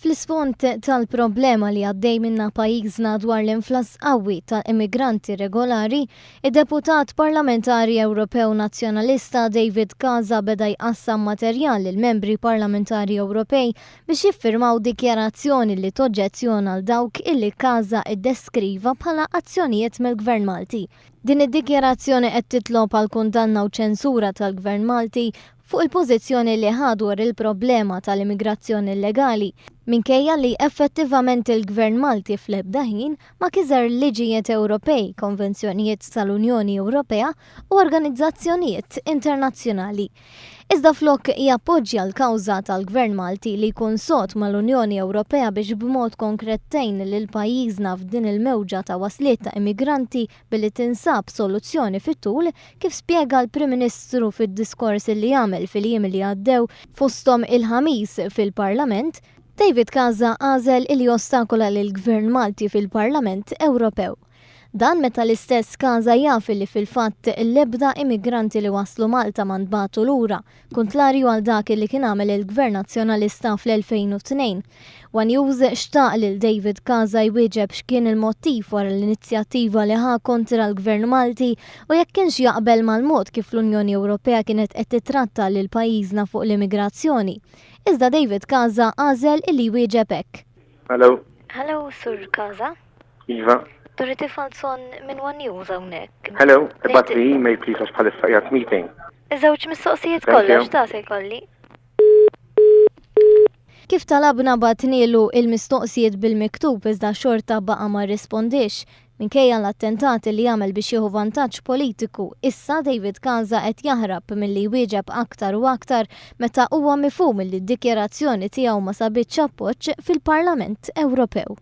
Fl-isfond tal-problema li għaddej minna pajjiżna dwar l-inflass qawwi tal-immigranti regolari, id-deputat parlamentari Ewropew Nazzjonalista David Casa beda jqassam materjal lil membri parlamentari Ewropej biex jiffirmaw dikjarazzjoni li toġġezzjona għal dawk illi Casa iddeskriva bħala azzjonijiet mill-Gvern Malti. Din id-dikjarazzjoni qed titlob għal kundanna u ċensura tal-Gvern Malti fuq il-pożizzjoni li ħadwar il-problema tal-immigrazzjoni illegali, minkejja li effettivament il-Gvern Malti fl-ebda ħin ma kiżar liġijiet Ewropej, konvenzjonijiet tal-Unjoni Ewropea u organizzazzjonijiet internazzjonali. Iżda flok jappoġġja l-kawża tal-Gvern Malti li jkun sod mal-Unjoni Ewropea biex b'mod konkrettejn lil pajjiżna f'din il-mewġa ta' wasliet ta' immigranti billi tinsab soluzzjoni fit-tul, kif spjega l-Prim Ministru fid-diskors li jagħmel fil-jiem li għaddew fosthom il-ħamis fil-Parlament, David Casa għażel il jostakola lill-Gvern Malti fil-Parlament Ewropew. Dan meta l-istess Casa jaf li fil-fatt l-ebda immigranti li waslu Malta ma nbagħtu lura, kontlarju għal dak li kien għamel il-Gvern Nazzjonalista fl-2002. One News xtaq lil David Casa jwieġeb x'kien il-mottiv wara l-inizjattiva li ħa kontra l-Gvern Malti u jekk kienx jaqbel mal-mod kif l-Unjoni Ewropea kienet qed titratta lil pajjiżna fuq l-immigrazzjoni. Iżda David Casa għażel illi jwieġeb hekk. Hello. Hello, Sur Casa. Iva. Doriti Falson minn One News hawnhekk. Hello. Ibgħat li email please għax bħalissa qiegħed meeting. Iż-żewġ mistoqsijiet kollha x'ta se jkolli? Kif talabna batnielu il-mistoqsijiet bil-miktub iżda xorta baqa ma rrispondix minkejja l-attentati li jagħmel biex jieħu vantaġġ politiku, issa David Casa qed jaħrab milli jwieġeb aktar u aktar meta huwa mifhum li d-dikjarazzjoni tiegħu ma sabitx appoġġ fil-Parlament Ewropew.